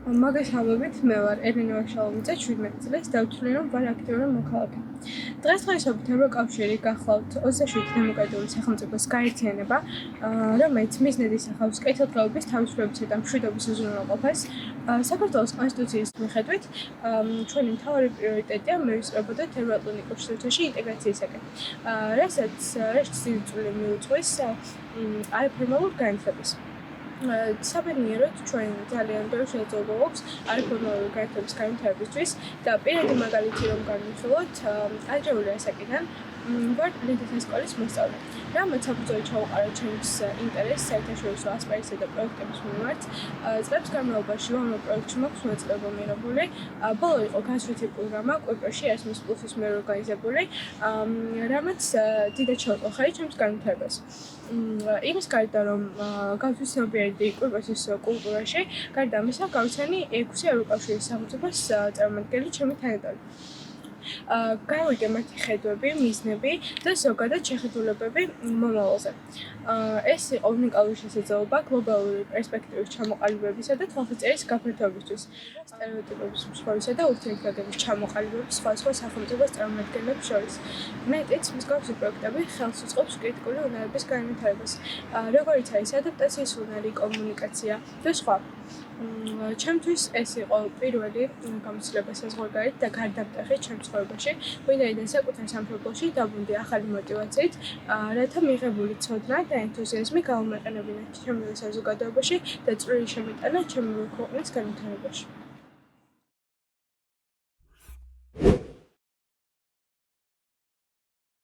მოგესალმებით, მე ვარ ელენა ვაშალომიძე, 17 წლის, დავთვლი რომ ვარ აქტიური მოქალაქე. დღესდღეობით ევროკავშირი გახლავთ 27 დემოკრატიული სახელმწიფოს გაერთიანება, რომელიც მიზნად ისახავს კეთილდღეობის, თავისუფლებისა და მშვიდობის უზრუნველყოფას. საქართველოს კონსტიტუციის მიხედვით, ჩვენი მთავარი პრიორიტეტია მივისწრებოდეთ ევროატლანტიკურ შეთანხმებაში ინტეგრაციისაკენ, რასაც დიდი წვლილი მიუძღვის არაფორმალურ განათლებას. საბედნიეროდ ჩვენ ძალიან ბევრი შესაძლებლობა აქვს არაფორმალური განათლების განვითარებისთვის და პირადი მაგალითი რომ განვიხილოთ, ადრეული ასაკიდან ვარ ლიდეთის სკოლის მოსწავლე. რამაც საფუძველი ჩაუყარა ჩემს ინტერესს საერთაშორისო ასპარეზსა და პროექტების მიმართ. წლების განმავლობაში ამ პროექტში მაქვს მონაწილეობა მიღებული. ბოლო იყო გასვლითი პროგრამა კვიპროსში Erasmus Plus-ის მიერ ორგანიზებული, რამაც დიდად შეუწყო ხელი ჩემს განვითარებას. იმის გარდა რომ გავცნობიერდი კვიპროსის კულტურაში, გარდა ამისა გავიცანი 6 ევროკავშირის სახელმწიფოს წარმომადგენელი ჩემი თანატოლი. გავიგე მათი ხედვები, მიზნები და ზოგადად შეხედულებები მომავალზე. ეს იყო უნიკალური შესაძლებლობა გლობალური პერსპექტივის ჩამოყალიბებისა და თვალსაჩინოს გაფართოებისთვის, სტერეოტიპების მსხვერპლისა და ურთიერთგაგების ჩამოყალიბების სხვადასხვა სახელმწიფოს წარმომადგენლებს შორის. მეტიც მსგავსი პროექტები ხელს უწყობს კრიტიკული უნარების განვითარებას, როგორიც არის ადაპტაციის უნარი, კომუნიკაცია და სხვა. ჩემთვის ეს იყო პირველი გამოცდილება საზღვარგარეთ და გარდამტეხი ჩემს ცხოვრებაში, ვინაიდან საკუთარ სამშობლოში დაბრუნდი ახალი მოტივაციით, რათა მიღებული ცოდნა და ენთუზიაზმი გავუმეყენებინათ ჩემი საზოგადოებაში და წვლილი შემეტანა ჩემი ქვეყნის განვითარებაში.